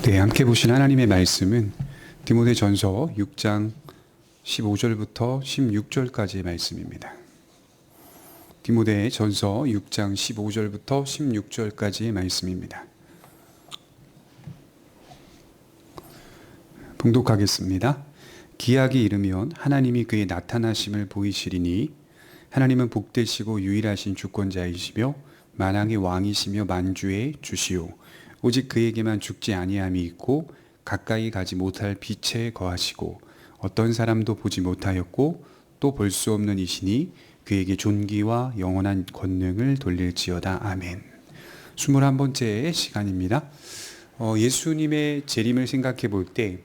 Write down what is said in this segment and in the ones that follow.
네, 함께 보신 하나님의 말씀은 디모데전서 6장 15절부터 16절까지의 말씀입니다. 디모데전서 6장 15절부터 16절까지의 말씀입니다. 봉독하겠습니다. 기약이 이르면 하나님이 그의 나타나심을 보이시리니 하나님은 복되시고 유일하신 주권자이시며 만왕의 왕이시며 만주의 주시오. 오직 그에게만 죽지 아니함이 있고 가까이 가지 못할 빛에 거하시고 어떤 사람도 보지 못하였고 또 볼 수 없는 이시니 그에게 존귀와 영원한 권능을 돌릴지어다. 아멘. 21번째 시간입니다. 예수님의 재림을 생각해 볼 때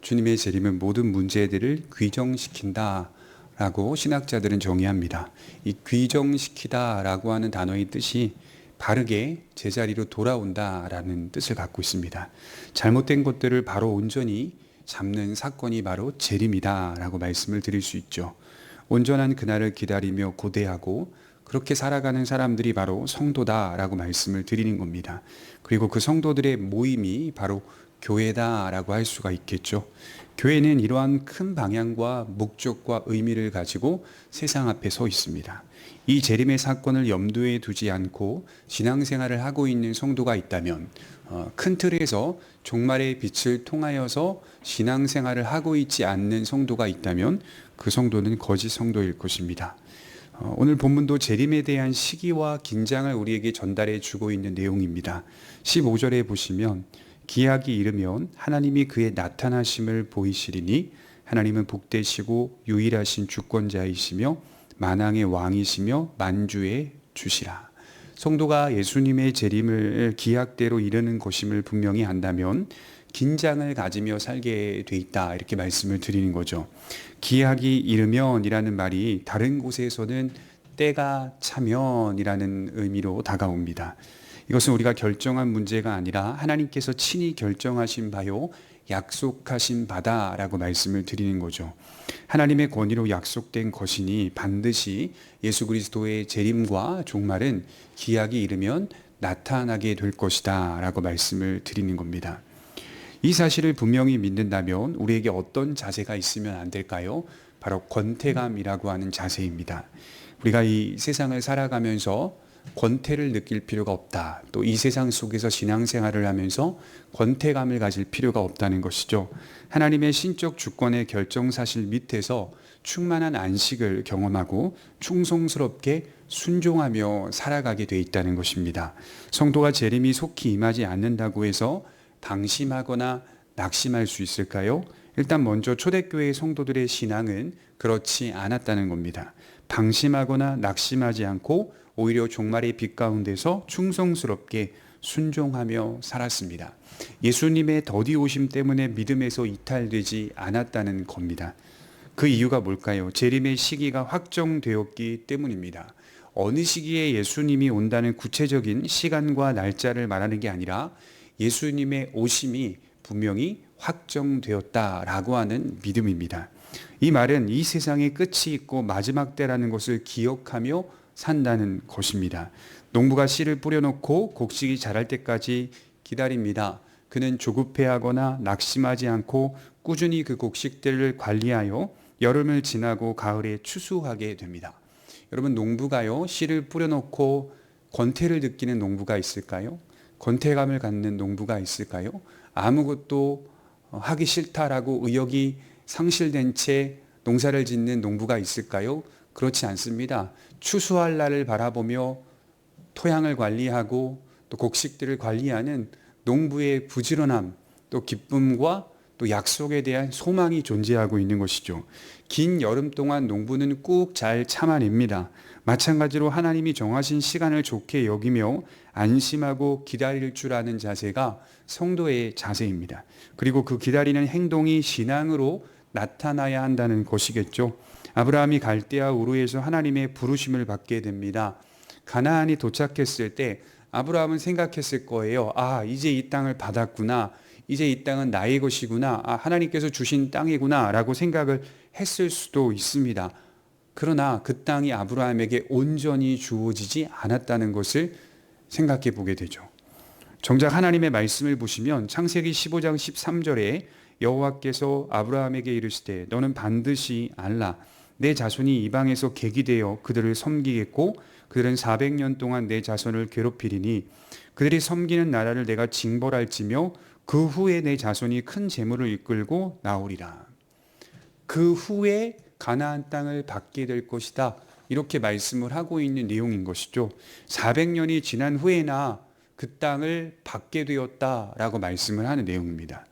주님의 재림은 모든 문제들을 귀정시킨다 라고 신학자들은 정의합니다. 이 귀정시키다 라고 하는 단어의 뜻이 바르게 제자리로 돌아온다라는 뜻을 갖고 있습니다. 잘못된 것들을 바로 온전히 잡는 사건이 바로 재림이다라고 말씀을 드릴 수 있죠. 온전한 그날을 기다리며 고대하고 그렇게 살아가는 사람들이 바로 성도다라고 말씀을 드리는 겁니다. 그리고 그 성도들의 모임이 바로 교회다라고 할 수가 있겠죠. 교회는 이러한 큰 방향과 목적과 의미를 가지고 세상 앞에 서 있습니다. 이 재림의 사건을 염두에 두지 않고 신앙생활을 하고 있는 성도가 있다면 큰 틀에서 종말의 빛을 통하여서 신앙생활을 하고 있지 않는 성도가 있다면 그 성도는 거짓 성도일 것입니다. 오늘 본문도 재림에 대한 시기와 긴장을 우리에게 전달해 주고 있는 내용입니다. 15절에 보시면 기약이 이르면 하나님이 그의 나타나심을 보이시리니 하나님은 복되시고 유일하신 주권자이시며 만왕의 왕이시며 만주의 주시라. 성도가 예수님의 재림을 기약대로 이르는 것임을 분명히 한다면 긴장을 가지며 살게 돼 있다 이렇게 말씀을 드리는 거죠. 기약이 이르면 이라는 말이 다른 곳에서는 때가 차면 이라는 의미로 다가옵니다. 이것은 우리가 결정한 문제가 아니라 하나님께서 친히 결정하신 바요 약속하신 바다라고 말씀을 드리는 거죠. 하나님의 권위로 약속된 것이니 반드시 예수 그리스도의 재림과 종말은 기약이 이르면 나타나게 될 것이다 라고 말씀을 드리는 겁니다. 이 사실을 분명히 믿는다면 우리에게 어떤 자세가 있으면 안 될까요? 바로 권태감이라고 하는 자세입니다. 우리가 이 세상을 살아가면서 권태를 느낄 필요가 없다. 또 이 세상 속에서 신앙생활을 하면서 권태감을 가질 필요가 없다는 것이죠. 하나님의 신적 주권의 결정사실 밑에서 충만한 안식을 경험하고 충성스럽게 순종하며 살아가게 돼 있다는 것입니다. 성도가 재림이 속히 임하지 않는다고 해서 방심하거나 낙심할 수 있을까요? 일단 먼저 초대교회 성도들의 신앙은 그렇지 않았다는 겁니다. 방심하거나 낙심하지 않고 오히려 종말의 빛 가운데서 충성스럽게 순종하며 살았습니다. 예수님의 더디 오심 때문에 믿음에서 이탈되지 않았다는 겁니다. 그 이유가 뭘까요? 재림의 시기가 확정되었기 때문입니다. 어느 시기에 예수님이 온다는 구체적인 시간과 날짜를 말하는 게 아니라 예수님의 오심이 분명히 확정되었다라고 하는 믿음입니다. 이 말은 이 세상에 끝이 있고 마지막 때라는 것을 기억하며 산다는 것입니다. 농부가 씨를 뿌려놓고 곡식이 자랄 때까지 기다립니다. 그는 조급해하거나 낙심하지 않고 꾸준히 그 곡식들을 관리하여 여름을 지나고 가을에 추수하게 됩니다. 여러분, 농부가요, 씨를 뿌려놓고 권태를 느끼는 농부가 있을까요? 권태감을 갖는 농부가 있을까요? 아무것도 하기 싫다라고 의욕이 상실된 채 농사를 짓는 농부가 있을까요? 그렇지 않습니다. 추수할 날을 바라보며 토양을 관리하고 또 곡식들을 관리하는 농부의 부지런함, 또 기쁨과 또 약속에 대한 소망이 존재하고 있는 것이죠. 긴 여름 동안 농부는 꾹 잘 참아냅니다. 마찬가지로 하나님이 정하신 시간을 좋게 여기며 안심하고 기다릴 줄 아는 자세가 성도의 자세입니다. 그리고 그 기다리는 행동이 신앙으로 나타나야 한다는 것이겠죠. 아브라함이 갈대아 우르에서 하나님의 부르심을 받게 됩니다. 가나안이 도착했을 때 아브라함은 생각했을 거예요. 이제 이 땅을 받았구나. 이제 이 땅은 나의 것이구나. 하나님께서 주신 땅이구나 라고 생각을 했을 수도 있습니다. 그러나 그 땅이 아브라함에게 온전히 주어지지 않았다는 것을 생각해 보게 되죠. 정작 하나님의 말씀을 보시면 창세기 15장 13절에 여호와께서 아브라함에게 이르시되 너는 반드시 알라 내 자손이 이방에서 객이 되어 그들을 섬기겠고 그들은 400년 동안 내 자손을 괴롭히리니 그들이 섬기는 나라를 내가 징벌할지며 그 후에 내 자손이 큰 재물을 이끌고 나오리라. 그 후에 가나안 땅을 받게 될 것이다. 이렇게 말씀을 하고 있는 내용인 것이죠. 400년이 지난 후에나 그 땅을 받게 되었다라고 말씀을 하는 내용입니다.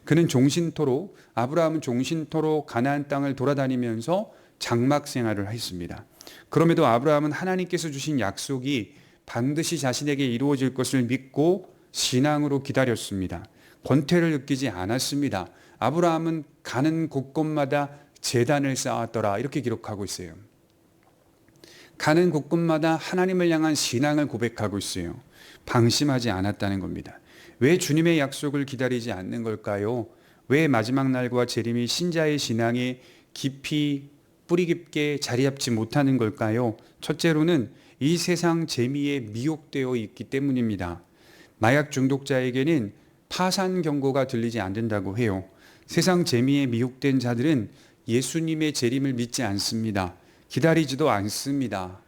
그는 종신토록, 아브라함은 종신토록 가나안 땅을 돌아다니면서 장막 생활을 했습니다. 그럼에도 아브라함은 하나님께서 주신 약속이 반드시 자신에게 이루어질 것을 믿고 신앙으로 기다렸습니다. 권태를 느끼지 않았습니다. 아브라함은 가는 곳곳마다 제단을 쌓았더라 이렇게 기록하고 있어요. 가는 곳곳마다 하나님을 향한 신앙을 고백하고 있어요. 방심하지 않았다는 겁니다. 왜 주님의 약속을 기다리지 않는 걸까요? 왜 마지막 날과 재림이 신자의 신앙에 깊이 뿌리 깊게 자리 잡지 못하는 걸까요? 첫째로는 이 세상 재미에 미혹되어 있기 때문입니다. 마약 중독자에게는 파산 경고가 들리지 않는다고 해요. 세상 재미에 미혹된 자들은 예수님의 재림을 믿지 않습니다. 기다리지도 않습니다.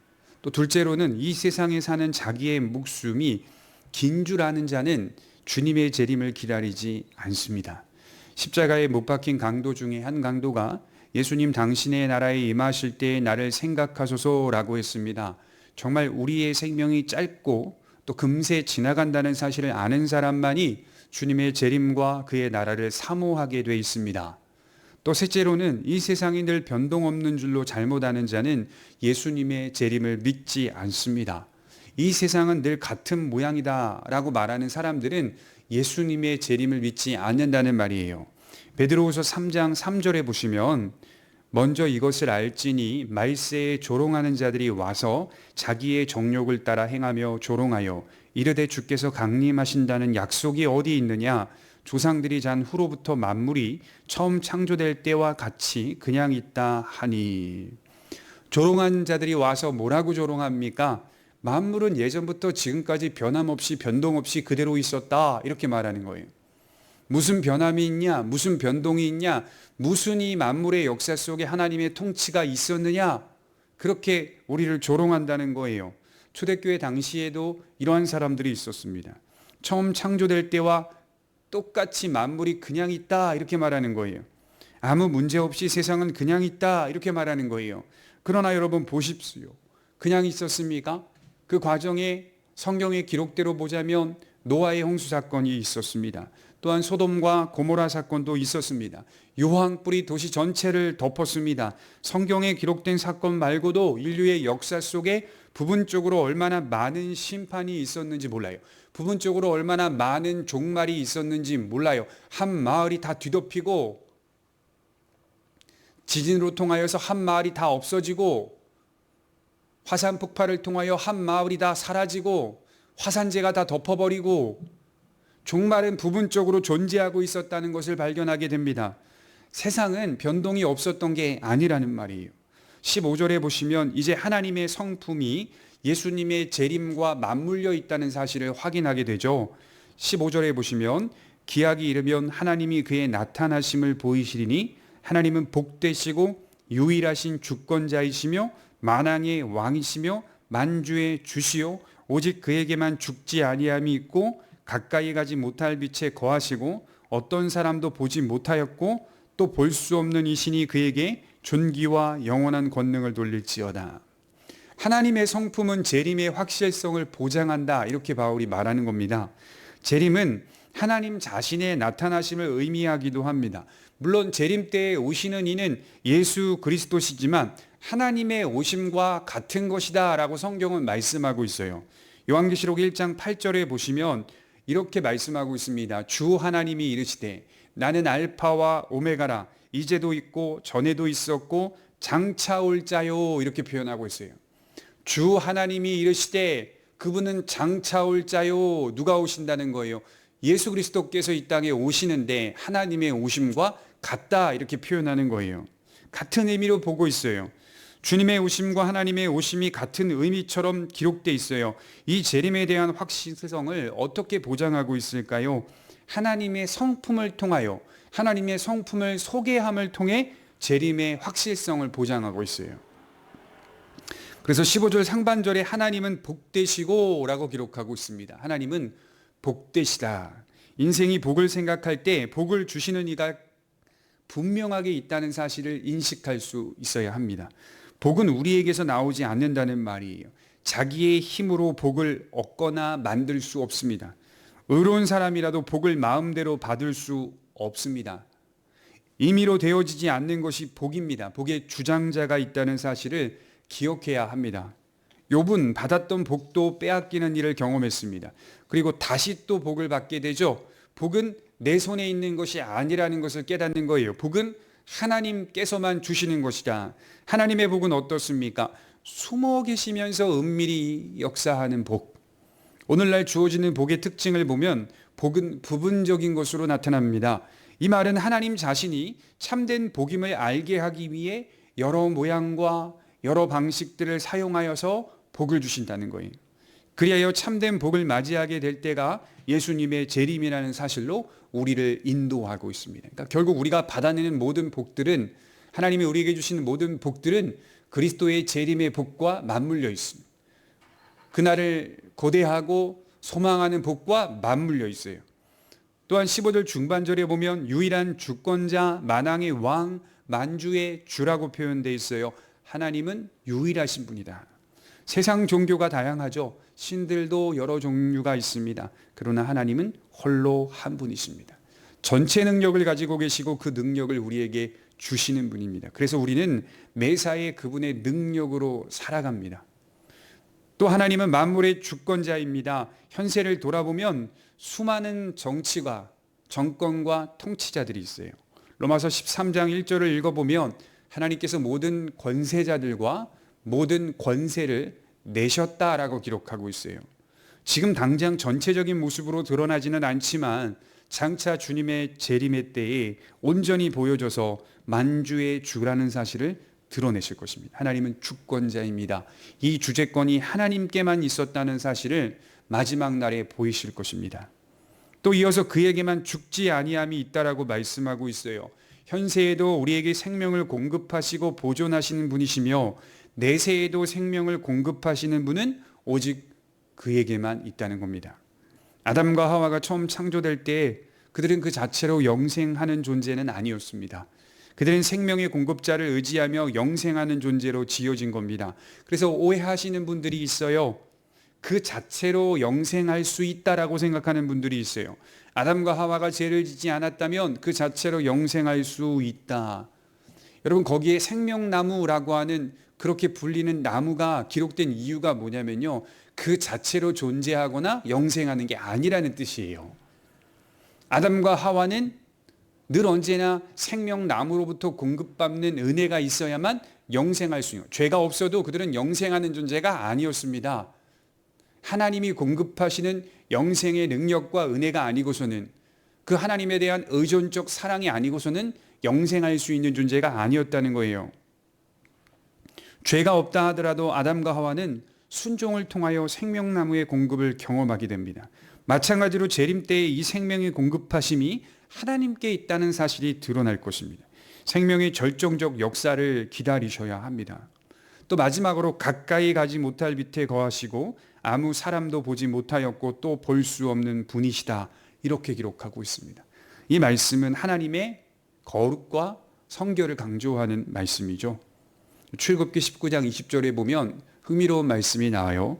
또 둘째로는 이 세상에 사는 자기의 목숨이 긴 줄 아는 자는 주님의 재림을 기다리지 않습니다. 십자가에 못 박힌 강도 중에 한 강도가 예수님 당신의 나라에 임하실 때 나를 생각하소서라고 했습니다. 정말 우리의 생명이 짧고 또 금세 지나간다는 사실을 아는 사람만이 주님의 재림과 그의 나라를 사모하게 돼 있습니다. 또 셋째로는 이 세상이 늘 변동없는 줄로 잘못 아는 자는 예수님의 재림을 믿지 않습니다. 이 세상은 늘 같은 모양이다 라고 말하는 사람들은 예수님의 재림을 믿지 않는다는 말이에요. 베드로후서 3장 3절에 보시면 먼저 이것을 알지니 말세에 조롱하는 자들이 와서 자기의 정욕을 따라 행하며 조롱하여 이르되 주께서 강림하신다는 약속이 어디 있느냐 조상들이 잔 후로부터 만물이 처음 창조될 때와 같이 그냥 있다 하니. 조롱하는 자들이 와서 뭐라고 조롱합니까? 만물은 예전부터 지금까지 변함없이 변동없이 그대로 있었다 이렇게 말하는 거예요. 무슨 변함이 있냐? 무슨 변동이 있냐? 무슨 이 만물의 역사 속에 하나님의 통치가 있었느냐? 그렇게 우리를 조롱한다는 거예요. 초대교회 당시에도 이러한 사람들이 있었습니다. 처음 창조될 때와 똑같이 만물이 그냥 있다 이렇게 말하는 거예요. 아무 문제 없이 세상은 그냥 있다 이렇게 말하는 거예요. 그러나 여러분 보십시오. 그냥 있었습니까? 그 과정에 성경의 기록대로 보자면 노아의 홍수 사건이 있었습니다. 또한 소돔과 고모라 사건도 있었습니다. 유황불이 도시 전체를 덮었습니다. 성경에 기록된 사건 말고도 인류의 역사 속에 부분적으로 얼마나 많은 심판이 있었는지 몰라요. 부분적으로 얼마나 많은 종말이 있었는지 몰라요. 한 마을이 다 뒤덮이고 지진으로 통하여서 한 마을이 다 없어지고 화산 폭발을 통하여 한 마을이 다 사라지고 화산재가 다 덮어버리고 종말은 부분적으로 존재하고 있었다는 것을 발견하게 됩니다. 세상은 변동이 없었던 게 아니라는 말이에요. 15절에 보시면 이제 하나님의 성품이 예수님의 재림과 맞물려 있다는 사실을 확인하게 되죠. 15절에 보시면 기약이 이르면 하나님이 그의 나타나심을 보이시리니 하나님은 복되시고 유일하신 주권자이시며 만왕의 왕이시며 만주의 주시요 오직 그에게만 죽지 아니함이 있고 가까이 가지 못할 빛에 거하시고 어떤 사람도 보지 못하였고 또 볼 수 없는 이신이 그에게 존귀와 영원한 권능을 돌릴지어다. 하나님의 성품은 재림의 확실성을 보장한다 이렇게 바울이 말하는 겁니다. 재림은 하나님 자신의 나타나심을 의미하기도 합니다. 물론 재림 때에 오시는 이는 예수 그리스도시지만 하나님의 오심과 같은 것이다 라고 성경은 말씀하고 있어요. 요한계시록 1장 8절에 보시면 이렇게 말씀하고 있습니다. 주 하나님이 이르시되 나는 알파와 오메가라 이제도 있고 전에도 있었고 장차 올 자요 이렇게 표현하고 있어요. 주 하나님이 이르시되 그분은 장차 올 자요. 누가 오신다는 거예요? 예수 그리스도께서 이 땅에 오시는데 하나님의 오심과 같다 이렇게 표현하는 거예요. 같은 의미로 보고 있어요. 주님의 오심과 하나님의 오심이 같은 의미처럼 기록되어 있어요. 이 재림에 대한 확실성을 어떻게 보장하고 있을까요? 하나님의 성품을 통하여, 하나님의 성품을 소개함을 통해 재림의 확실성을 보장하고 있어요. 그래서 15절 상반절에 하나님은 복되시고 라고 기록하고 있습니다. 하나님은 복되시다. 인생이 복을 생각할 때 복을 주시는 이가 분명하게 있다는 사실을 인식할 수 있어야 합니다. 복은 우리에게서 나오지 않는다는 말이에요. 자기의 힘으로 복을 얻거나 만들 수 없습니다. 의로운 사람이라도 복을 마음대로 받을 수 없습니다. 임의로 되어지지 않는 것이 복입니다. 복의 주장자가 있다는 사실을 기억해야 합니다. 욥은 받았던 복도 빼앗기는 일을 경험했습니다. 그리고 다시 또 복을 받게 되죠. 복은 내 손에 있는 것이 아니라는 것을 깨닫는 거예요. 복은 하나님께서만 주시는 것이다. 하나님의 복은 어떻습니까? 숨어 계시면서 은밀히 역사하는 복. 오늘날 주어지는 복의 특징을 보면 복은 부분적인 것으로 나타납니다. 이 말은 하나님 자신이 참된 복임을 알게 하기 위해 여러 모양과 여러 방식들을 사용하여서 복을 주신다는 거예요. 그리하여 참된 복을 맞이하게 될 때가 예수님의 재림이라는 사실로 우리를 인도하고 있습니다. 그러니까 결국 우리가 받아내는 모든 복들은, 하나님이 우리에게 주시는 모든 복들은 그리스도의 재림의 복과 맞물려 있습니다. 그날을 고대하고 소망하는 복과 맞물려 있어요. 또한 15절 중반절에 보면 유일한 주권자, 만왕의 왕, 만주의 주라고 표현되어 있어요. 하나님은 유일하신 분이다. 세상 종교가 다양하죠. 신들도 여러 종류가 있습니다. 그러나 하나님은 홀로 한 분이십니다. 전체 능력을 가지고 계시고 그 능력을 우리에게 주시는 분입니다. 그래서 우리는 매사에 그분의 능력으로 살아갑니다. 또 하나님은 만물의 주권자입니다. 현세를 돌아보면 수많은 정치가, 정권과 통치자들이 있어요. 로마서 13장 1절을 읽어보면 하나님께서 모든 권세자들과 모든 권세를 내셨다라고 기록하고 있어요. 지금 당장 전체적인 모습으로 드러나지는 않지만 장차 주님의 재림의 때에 온전히 보여져서 만주의 주라는 사실을 드러내실 것입니다. 하나님은 주권자입니다. 이 주재권이 하나님께만 있었다는 사실을 마지막 날에 보이실 것입니다. 또 이어서 그에게만 죽지 아니함이 있다라고 말씀하고 있어요. 현세에도 우리에게 생명을 공급하시고 보존하시는 분이시며 내세에도 생명을 공급하시는 분은 오직 그에게만 있다는 겁니다. 아담과 하와가 처음 창조될 때 그들은 그 자체로 영생하는 존재는 아니었습니다. 그들은 생명의 공급자를 의지하며 영생하는 존재로 지어진 겁니다. 그래서 오해하시는 분들이 있어요. 그 자체로 영생할 수 있다라고 생각하는 분들이 있어요. 아담과 하와가 죄를 짓지 않았다면 그 자체로 영생할 수 있다. 여러분, 거기에 생명나무라고 하는 그렇게 불리는 나무가 기록된 이유가 뭐냐면요, 그 자체로 존재하거나 영생하는 게 아니라는 뜻이에요. 아담과 하와는 늘 언제나 생명나무로부터 공급받는 은혜가 있어야만 영생할 수 있는, 죄가 없어도 그들은 영생하는 존재가 아니었습니다. 하나님이 공급하시는 영생의 능력과 은혜가 아니고서는, 그 하나님에 대한 의존적 사랑이 아니고서는 영생할 수 있는 존재가 아니었다는 거예요. 죄가 없다 하더라도 아담과 하와는 순종을 통하여 생명나무의 공급을 경험하게 됩니다. 마찬가지로 재림 때의 이 생명의 공급하심이 하나님께 있다는 사실이 드러날 것입니다. 생명의 절정적 역사를 기다리셔야 합니다. 또 마지막으로 가까이 가지 못할 밑에 거하시고 아무 사람도 보지 못하였고 또 볼 수 없는 분이시다, 이렇게 기록하고 있습니다. 이 말씀은 하나님의 거룩과 성결을 강조하는 말씀이죠. 출애굽기 19장 20절에 보면 흥미로운 말씀이 나와요.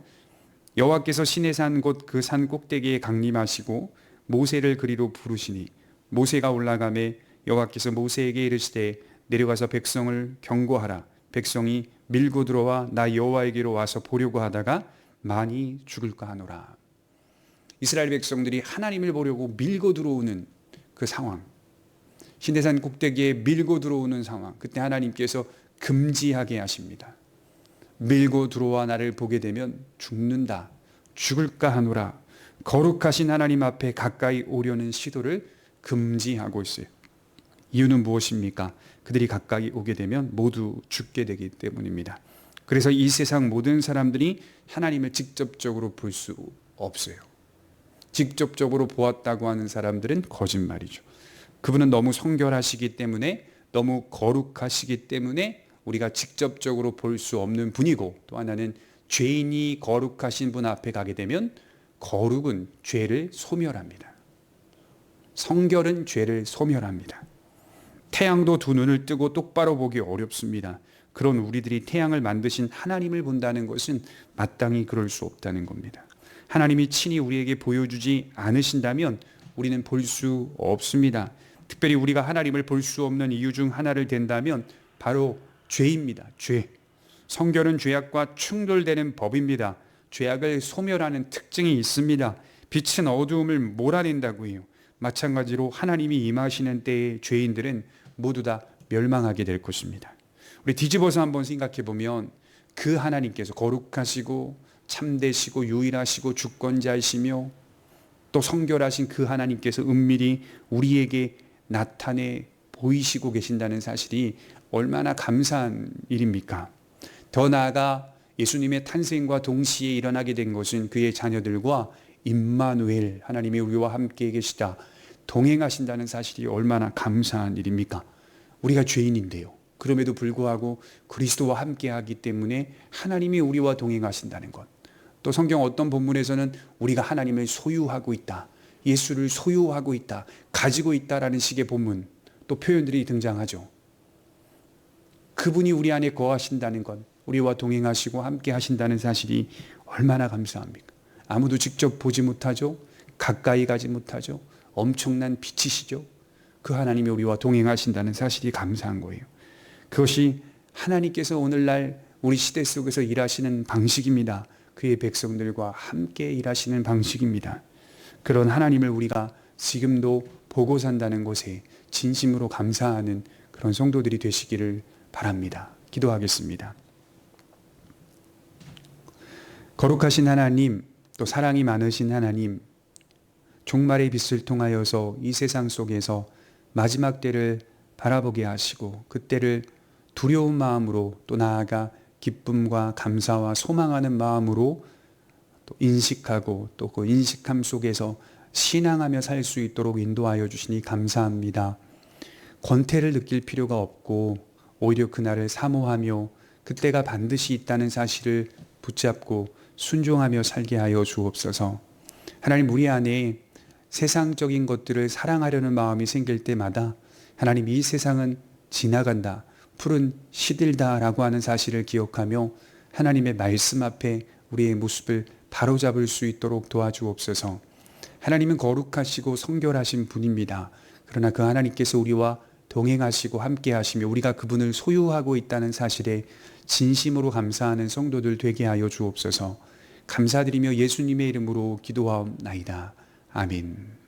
여호와께서 시내산 곧 그 산 꼭대기에 강림하시고 모세를 그리로 부르시니 모세가 올라가매 여호와께서 모세에게 이르시되 내려가서 백성을 경고하라. 백성이 밀고 들어와 나 여호와에게로 와서 보려고 하다가 많이 죽을까 하노라. 이스라엘 백성들이 하나님을 보려고 밀고 들어오는 그 상황, 시내산 꼭대기에 밀고 들어오는 상황, 그때 하나님께서 금지하게 하십니다. 밀고 들어와 나를 보게 되면 죽는다, 죽을까 하노라. 거룩하신 하나님 앞에 가까이 오려는 시도를 금지하고 있어요. 이유는 무엇입니까? 그들이 가까이 오게 되면 모두 죽게 되기 때문입니다. 그래서 이 세상 모든 사람들이 하나님을 직접적으로 볼 수 없어요. 직접적으로 보았다고 하는 사람들은 거짓말이죠. 그분은 너무 성결하시기 때문에, 너무 거룩하시기 때문에 우리가 직접적으로 볼 수 없는 분이고, 또 하나는 죄인이 거룩하신 분 앞에 가게 되면 거룩은 죄를 소멸합니다. 성결은 죄를 소멸합니다. 태양도 두 눈을 뜨고 똑바로 보기 어렵습니다. 그런 우리들이 태양을 만드신 하나님을 본다는 것은 마땅히 그럴 수 없다는 겁니다. 하나님이 친히 우리에게 보여주지 않으신다면 우리는 볼 수 없습니다. 특별히 우리가 하나님을 볼 수 없는 이유 중 하나를 댄다면 바로 죄입니다. 죄. 성결은 죄악과 충돌되는 법입니다. 죄악을 소멸하는 특징이 있습니다. 빛은 어두움을 몰아낸다고 해요. 마찬가지로 하나님이 임하시는 때의 죄인들은 모두 다 멸망하게 될 것입니다. 우리 뒤집어서 한번 생각해 보면 그 하나님께서 거룩하시고 참되시고 유일하시고 주권자이시며 또 성결하신 그 하나님께서 은밀히 우리에게 나타내 보이시고 계신다는 사실이 얼마나 감사한 일입니까? 더 나아가 예수님의 탄생과 동시에 일어나게 된 것은 그의 자녀들과 임마누엘, 하나님이 우리와 함께 계시다, 동행하신다는 사실이 얼마나 감사한 일입니까? 우리가 죄인인데요, 그럼에도 불구하고 그리스도와 함께하기 때문에 하나님이 우리와 동행하신다는 것. 또 성경 어떤 본문에서는 우리가 하나님을 소유하고 있다, 예수를 소유하고 있다, 가지고 있다라는 식의 본문, 또 표현들이 등장하죠. 그분이 우리 안에 거하신다는 것, 우리와 동행하시고 함께 하신다는 사실이 얼마나 감사합니까? 아무도 직접 보지 못하죠. 가까이 가지 못하죠. 엄청난 빛이시죠. 그 하나님이 우리와 동행하신다는 사실이 감사한 거예요. 그것이 하나님께서 오늘날 우리 시대 속에서 일하시는 방식입니다. 그의 백성들과 함께 일하시는 방식입니다. 그런 하나님을 우리가 지금도 보고 산다는 것에 진심으로 감사하는 그런 성도들이 되시기를 바랍니다. 기도하겠습니다. 거룩하신 하나님, 또 사랑이 많으신 하나님, 종말의 빛을 통하여서 이 세상 속에서 마지막 때를 바라보게 하시고 그때를 두려운 마음으로, 또 나아가 기쁨과 감사와 소망하는 마음으로 또 인식하고, 또 그 인식함 속에서 신앙하며 살 수 있도록 인도하여 주시니 감사합니다. 권태를 느낄 필요가 없고 오히려 그날을 사모하며 그때가 반드시 있다는 사실을 붙잡고 순종하며 살게 하여 주옵소서. 하나님, 우리 안에 세상적인 것들을 사랑하려는 마음이 생길 때마다 하나님, 이 세상은 지나간다, 풀은 시들다라고 하는 사실을 기억하며 하나님의 말씀 앞에 우리의 모습을 바로잡을 수 있도록 도와주옵소서. 하나님은 거룩하시고 성결하신 분입니다. 그러나 그 하나님께서 우리와 동행하시고 함께 하시며 우리가 그분을 소유하고 있다는 사실에 진심으로 감사하는 성도들 되게 하여 주옵소서. 감사드리며 예수님의 이름으로 기도하옵나이다. 아멘.